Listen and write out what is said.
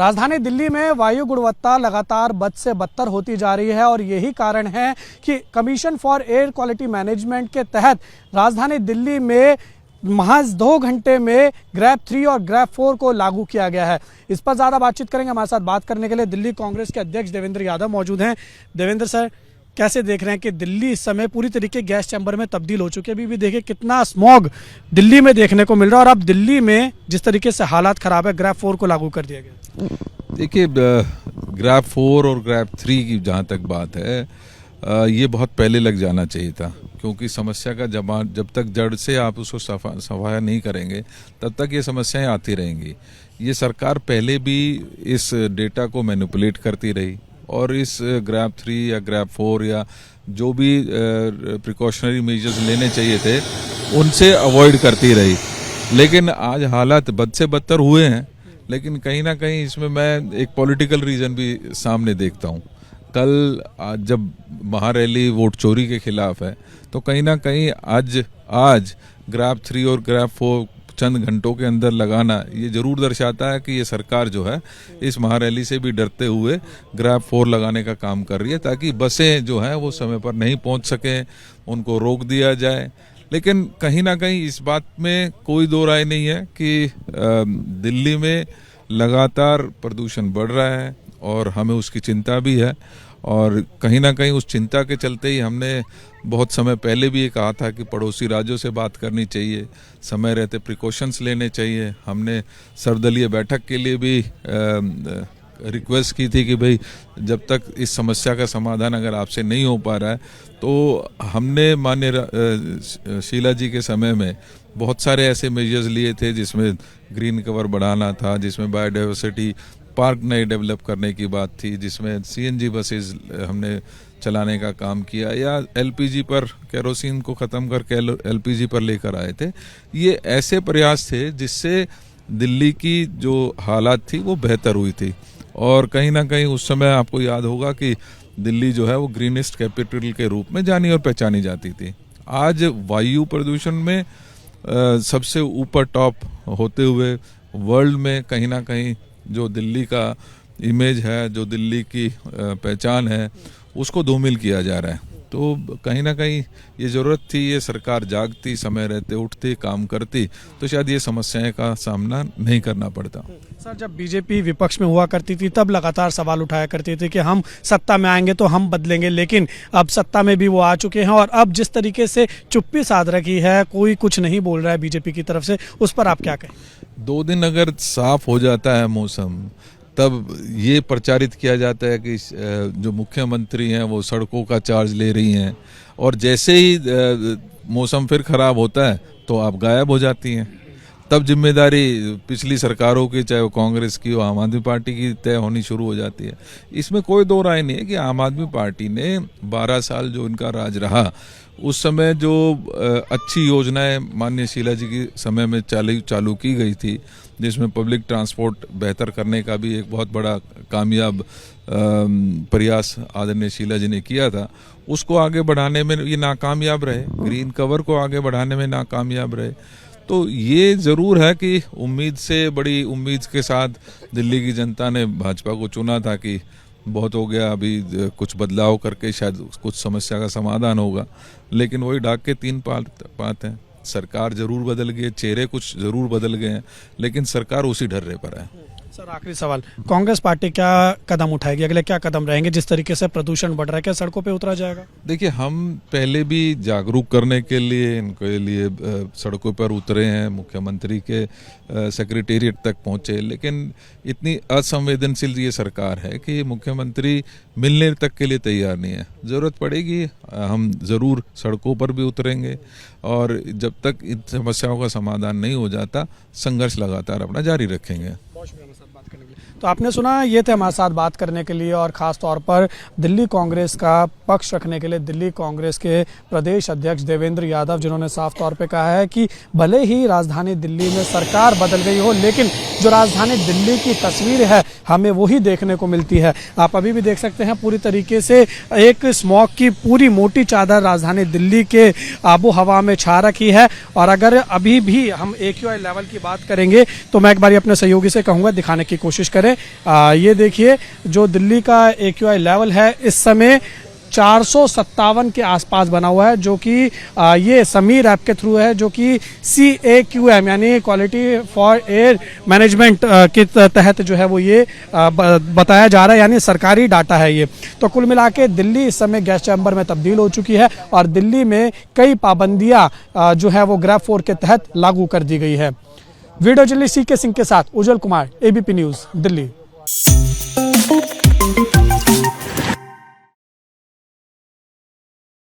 राजधानी दिल्ली में वायु गुणवत्ता लगातार बद से बदतर होती जा रही है और यही कारण है कि commission for air quality management के तहत राजधानी दिल्ली में महज 2 घंटे में ग्रैप 3 और ग्रैप 4 को लागू किया गया है। इस पर ज़्यादा बातचीत करेंगे। हमारे साथ बात करने के लिए दिल्ली कांग्रेस के अध्यक्ष देवेंद्र यादव मौजूद हैं। देवेंद्र सर, कैसे देख रहे हैं कि दिल्ली इस समय पूरी तरीके गैस चैम्बर में तब्दील हो चुकी है? अभी भी देखिए कितना स्मॉग दिल्ली में देखने को मिल रहा है और अब दिल्ली में जिस तरीके से हालात खराब है, ग्रैप 4 को लागू कर दिया गया। देखिए, ग्रैप 4 और ग्रैप 3 की जहाँ तक बात है, ये बहुत पहले लग जाना चाहिए था, क्योंकि समस्या का जब तक जड़ से आप उसको सफाया नहीं करेंगे तब तक ये समस्याएं आती रहेंगी। ये सरकार पहले भी इस डेटा को मैनिपुलेट करती रही और इस ग्रैप 3 या ग्रैप 4 या जो भी प्रिकॉशनरी मेजर्स लेने चाहिए थे उनसे अवॉइड करती रही। लेकिन आज हालात बद से बदतर हुए हैं, लेकिन कहीं ना कहीं इसमें मैं एक पॉलिटिकल रीज़न भी सामने देखता हूँ। कल जब महारैली वोट चोरी के खिलाफ है, तो कहीं ना कहीं आज ग्रैप 3 और ग्रैप 4 चंद घंटों के अंदर लगाना ये जरूर दर्शाता है कि ये सरकार जो है इस महारैली से भी डरते हुए ग्रैप 4 लगाने का काम कर रही है, ताकि बसें जो है वो समय पर नहीं पहुंच सकें, उनको रोक दिया जाए। लेकिन कहीं ना कहीं इस बात में कोई दो राय नहीं है कि दिल्ली में लगातार प्रदूषण बढ़ रहा है और हमें उसकी चिंता भी है। और कहीं ना कहीं उस चिंता के चलते ही हमने बहुत समय पहले भी ये कहा था कि पड़ोसी राज्यों से बात करनी चाहिए, समय रहते प्रिकॉशंस लेने चाहिए। हमने सर्वदलीय बैठक के लिए भी रिक्वेस्ट की थी कि भाई जब तक इस समस्या का समाधान अगर आपसे नहीं हो पा रहा है, तो हमने माननीय शीला जी के समय में बहुत सारे ऐसे मेजर्स लिए थे, जिसमें ग्रीन कवर बढ़ाना था, जिसमें बायोडाइवर्सिटी पार्क नए डेवलप करने की बात थी, जिसमें सीएनजी बसेस हमने चलाने का काम किया, या एलपीजी पर केरोसिन को ख़त्म करके एलपीजी पर लेकर आए थे। ये ऐसे प्रयास थे जिससे दिल्ली की जो हालात थी वो बेहतर हुई थी। और कहीं ना कहीं उस समय आपको याद होगा कि दिल्ली जो है वो ग्रीनेस्ट कैपिटल के रूप में जानी और पहचानी जाती थी। आज वायु प्रदूषण में सबसे ऊपर टॉप होते हुए वर्ल्ड में कहीं ना कहीं जो दिल्ली का इमेज है, जो दिल्ली की पहचान है, उसको धूमिल किया जा रहा है। तो कहीं ना कहीं ये ज़रूरत थी, ये सरकार जागती, समय रहते उठती, काम करती, तो शायद ये समस्याएं का सामना नहीं करना पड़ता। सर, जब बीजेपी विपक्ष में हुआ करती थी तब लगातार सवाल उठाया करती थी कि हम सत्ता में आएंगे तो हम बदलेंगे, लेकिन अब सत्ता में भी वो आ चुके हैं और अब जिस तरीके से चुप्पी साध रखी है, कोई कुछ नहीं बोल रहा है बीजेपी की तरफ से, उस पर आप क्या कहें? 2 दिन अगर साफ हो जाता है मौसम, तब ये प्रचारित किया जाता है कि जो मुख्यमंत्री हैं वो सड़कों का चार्ज ले रही हैं, और जैसे ही मौसम फिर खराब होता है तो आप गायब हो जाती हैं। तब जिम्मेदारी पिछली सरकारों की, चाहे वो कांग्रेस की हो, आम आदमी पार्टी की, तय होनी शुरू हो जाती है। इसमें कोई दो राय नहीं है कि आम आदमी पार्टी ने 12 साल जो इनका राज रहा, उस समय जो अच्छी योजनाएं माननीय शीला जी के समय में चालू की गई थी, जिसमें पब्लिक ट्रांसपोर्ट बेहतर करने का भी एक बहुत बड़ा कामयाब प्रयास आदरणीय शीला जी ने किया था, उसको आगे बढ़ाने में ये नाकामयाब रहे, ग्रीन कवर को आगे बढ़ाने में नाकामयाब रहे। तो ये ज़रूर है कि उम्मीद से, बड़ी उम्मीद के साथ दिल्ली की जनता ने भाजपा को चुना था कि बहुत हो गया, अभी कुछ बदलाव करके शायद कुछ समस्या का समाधान होगा। लेकिन वही डाक के 3 पात हैं। सरकार जरूर बदल गई है, चेहरे कुछ जरूर बदल गए हैं, लेकिन सरकार उसी ढर्रे पर है। सर, आखिरी सवाल, कांग्रेस पार्टी क्या कदम उठाएगी, अगले क्या कदम रहेंगे? जिस तरीके से प्रदूषण बढ़ रहा है, क्या सड़कों पे उतरा जाएगा? देखिए, हम पहले भी जागरूक करने के लिए इनके लिए सड़कों पर उतरे हैं, मुख्यमंत्री के सेक्रेटेरिएट तक पहुंचे, लेकिन इतनी असंवेदनशील ये सरकार है कि मुख्यमंत्री मिलने तक के लिए तैयार नहीं है। ज़रूरत पड़ेगी हम ज़रूर सड़कों पर भी उतरेंगे, और जब तक इन समस्याओं का समाधान नहीं हो जाता, संघर्ष लगातार अपना जारी रखेंगे। तो आपने सुना, ये थे हमारे साथ बात करने के लिए और ख़ास तौर पर दिल्ली कांग्रेस का पक्ष रखने के लिए दिल्ली कांग्रेस के प्रदेश अध्यक्ष देवेंद्र यादव, जिन्होंने साफ तौर पे कहा है कि भले ही राजधानी दिल्ली में सरकार बदल गई हो, लेकिन जो राजधानी दिल्ली की तस्वीर है हमें वही देखने को मिलती है। आप अभी भी देख सकते हैं पूरी तरीके से एक स्मॉग की पूरी मोटी चादर राजधानी दिल्ली के आबो हवा में छा रखी है। और अगर अभी भी हम AQI लेवल की बात करेंगे तो मैं एक बार अपने सहयोगी से कहूँगा दिखाने की कोशिश करें। ये देखिए जो दिल्ली का AQI लेवल है इस समय 457 के आसपास बना हुआ है, जो कि ये समीर ऐप के थ्रू है, जो कि CAQM यानी क्वालिटी फॉर एयर मैनेजमेंट के तहत जो है वो ये बताया जा रहा है, यानी सरकारी डाटा है ये। तो कुल मिला के दिल्ली इस समय गैस चैम्बर में तब्दील हो चुकी है और दिल्ली में कई पाबंदियां जो है वो ग्रैप 4 के तहत लागू कर दी गई है। वीडियो जर्नलिस्ट CK सिंह के साथ उज्जवल कुमार, ABP न्यूज, दिल्ली।